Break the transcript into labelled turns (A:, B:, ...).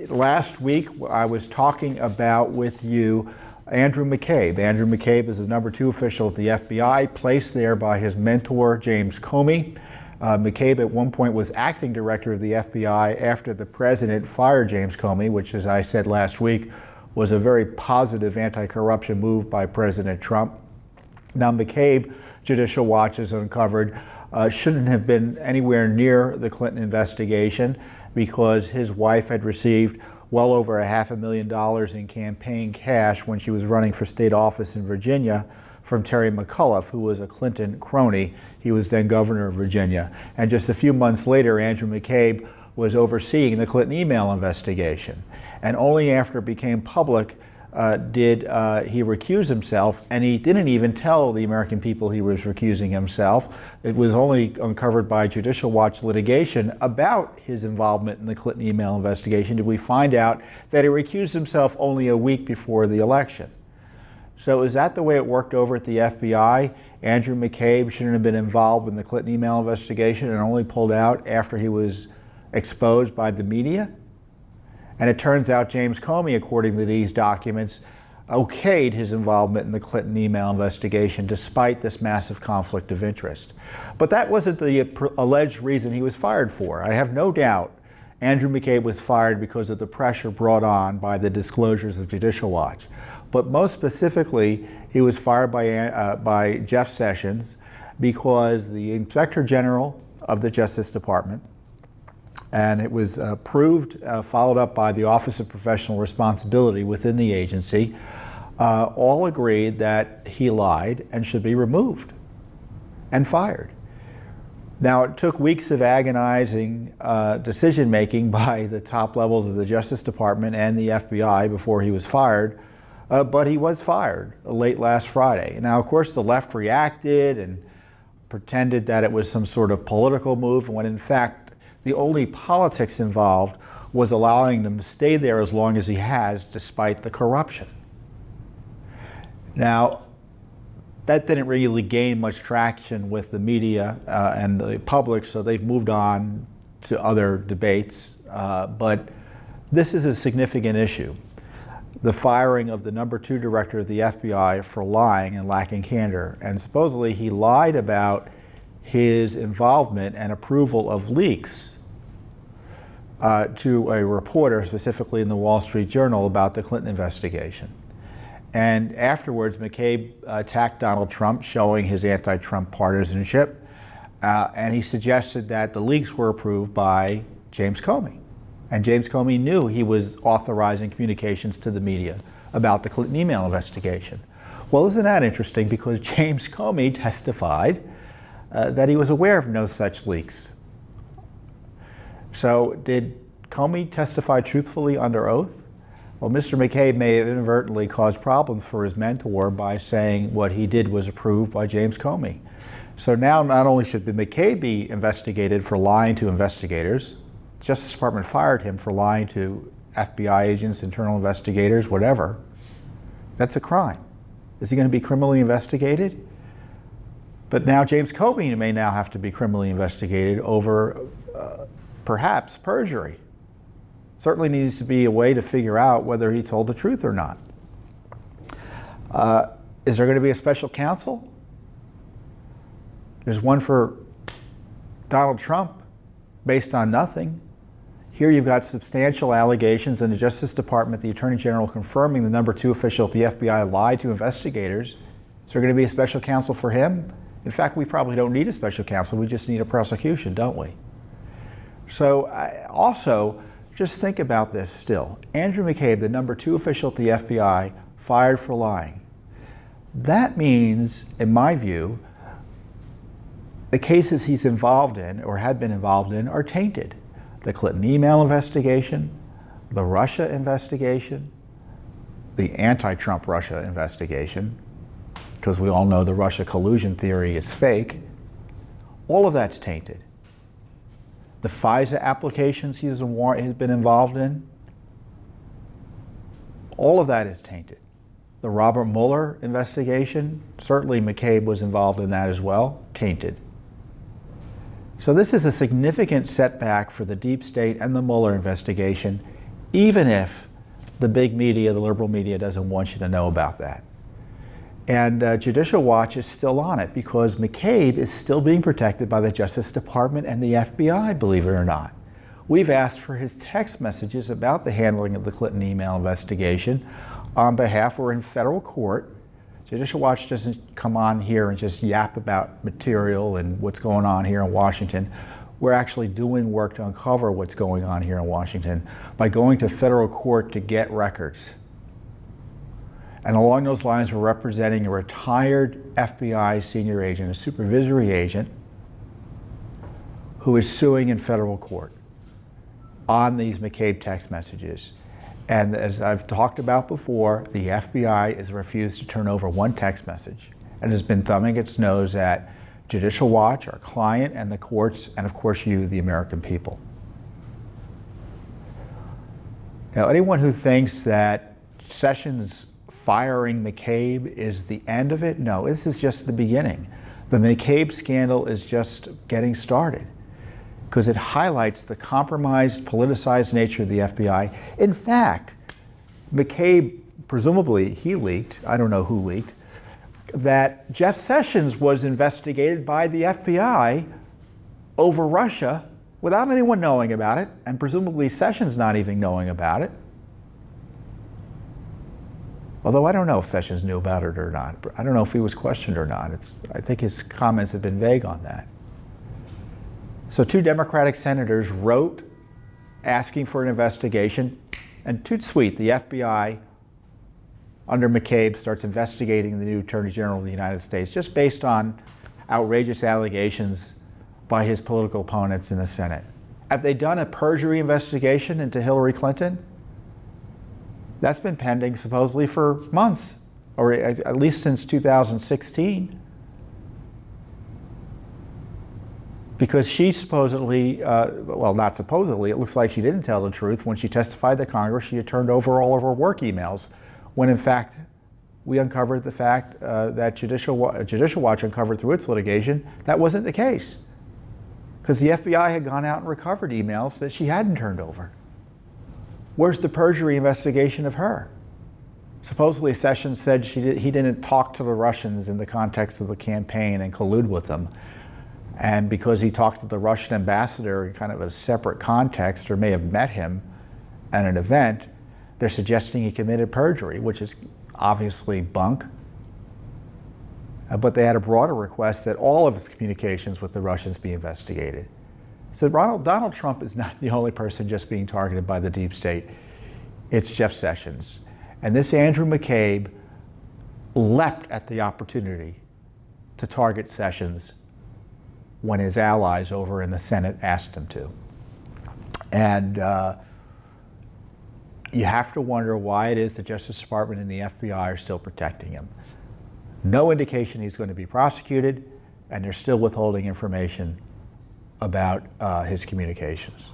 A: last week I was talking about with you Andrew McCabe. Andrew McCabe is the #2 official at the FBI, placed there by his mentor, James Comey. McCabe at one point was acting director of the FBI after the president fired James Comey, which, as I said last week, was a very positive anti-corruption move by President Trump. Now, McCabe, Judicial Watch has uncovered, shouldn't have been anywhere near the Clinton investigation because his wife had received well over $500,000 in campaign cash when she was running for state office in Virginia from Terry McAuliffe, who was a Clinton crony. He was then governor of Virginia. And just a few months later, Andrew McCabe was overseeing the Clinton email investigation. And only after it became public did he recuse himself, and he didn't even tell the American people he was recusing himself. It was only uncovered by Judicial Watch litigation about his involvement in the Clinton email investigation did we find out that he recused himself only a week before the election. So is that the way it worked over at the FBI? Andrew McCabe shouldn't have been involved in the Clinton email investigation and only pulled out after he was exposed by the media? And it turns out James Comey, according to these documents, okayed his involvement in the Clinton email investigation despite this massive conflict of interest. But that wasn't the alleged reason he was fired for. I have no doubt Andrew McCabe was fired because of the pressure brought on by the disclosures of Judicial Watch. But most specifically, he was fired by Jeff Sessions because the Inspector General of the Justice Department, and it was approved, followed up by the Office of Professional Responsibility within the agency, all agreed that he lied and should be removed and fired. Now, it took weeks of agonizing decision-making by the top levels of the Justice Department and the FBI before he was fired, but he was fired late last Friday. Now, of course, the left reacted and pretended that it was some sort of political move, when in fact, the only politics involved was allowing him to stay there as long as he has, despite the corruption. Now, that didn't really gain much traction with the media and the public, so they've moved on to other debates. But this is a significant issue. The firing of the #2 director of the FBI for lying and lacking candor. And supposedly he lied about his involvement and approval of leaks to a reporter, specifically in the Wall Street Journal, about the Clinton investigation. And afterwards, McCabe attacked Donald Trump, showing his anti-Trump partisanship, and he suggested that the leaks were approved by James Comey. And James Comey knew he was authorizing communications to the media about the Clinton email investigation. Well, isn't that interesting? Because James Comey testified that he was aware of no such leaks. So did Comey testify truthfully under oath? Well, Mr. McCabe may have inadvertently caused problems for his mentor by saying what he did was approved by James Comey. So now not only should McCabe be investigated for lying to investigators, the Justice Department fired him for lying to FBI agents, internal investigators, whatever. That's a crime. Is he going to be criminally investigated? But now James Comey may now have to be criminally investigated over perhaps perjury. Certainly needs to be a way to figure out whether he told the truth or not. Is there going to be a special counsel? There's one for Donald Trump based on nothing. Here you've got substantial allegations in the Justice Department, the Attorney General confirming the #2 official at the FBI lied to investigators. Is there going to be a special counsel for him? In fact, we probably don't need a special counsel. We just need a prosecution, don't we? So also, just think about this still. Andrew McCabe, the #2 official at the FBI, fired for lying. That means, in my view, the cases he's involved in or had been involved in are tainted. The Clinton email investigation, the Russia investigation, the anti-Trump Russia investigation, because we all know the Russia collusion theory is fake. All of that's tainted. The FISA applications he's been involved in, all of that is tainted. The Robert Mueller investigation, certainly McCabe was involved in that as well, tainted. So this is a significant setback for the deep state and the Mueller investigation even if the big media, the liberal media, doesn't want you to know about that. And Judicial Watch is still on it because McCabe is still being protected by the Justice Department and the FBI, believe it or not. We've asked for his text messages about the handling of the Clinton email investigation on behalf. We're in federal court. Judicial Watch doesn't come on here and just yap about material and what's going on here in Washington. We're actually doing work to uncover what's going on here in Washington by going to federal court to get records. And along those lines, we're representing a retired FBI senior agent, a supervisory agent, who is suing in federal court on these McCabe text messages. And as I've talked about before, the FBI has refused to turn over one text message and has been thumbing its nose at Judicial Watch, our client, and the courts, and of course you, the American people. Now, anyone who thinks that Sessions firing McCabe is the end of it, no, this is just the beginning. The McCabe scandal is just getting started because it highlights the compromised, politicized nature of the FBI. In fact, McCabe, presumably he leaked, I don't know who leaked, that Jeff Sessions was investigated by the FBI over Russia without anyone knowing about it, and presumably Sessions not even knowing about it. Although I don't know if Sessions knew about it or not. I don't know if he was questioned or not. I think his comments have been vague on that. So 2 Democratic senators wrote asking for an investigation, and toot sweet, the FBI under McCabe starts investigating the new Attorney General of the United States just based on outrageous allegations by his political opponents in the Senate. Have they done a perjury investigation into Hillary Clinton? That's been pending supposedly for months, or at least since 2016. Because she supposedly, well, not supposedly, it looks like she didn't tell the truth. When she testified to Congress, she had turned over all of her work emails, when in fact, we uncovered the fact that Judicial Watch uncovered through its litigation, that wasn't the case. Because the FBI had gone out and recovered emails that she hadn't turned over. Where's the perjury investigation of her? Supposedly Sessions said he didn't talk to the Russians in the context of the campaign and collude with them. And because he talked to the Russian ambassador in kind of a separate context, or may have met him at an event, they're suggesting he committed perjury, which is obviously bunk. But they had a broader request that all of his communications with the Russians be investigated. So Donald Trump is not the only person just being targeted by the deep state. It's Jeff Sessions. And this Andrew McCabe leapt at the opportunity to target Sessions when his allies over in the Senate asked him to. And you have to wonder why it is the Justice Department and the FBI are still protecting him. No indication he's going to be prosecuted, and they're still withholding information about his communications.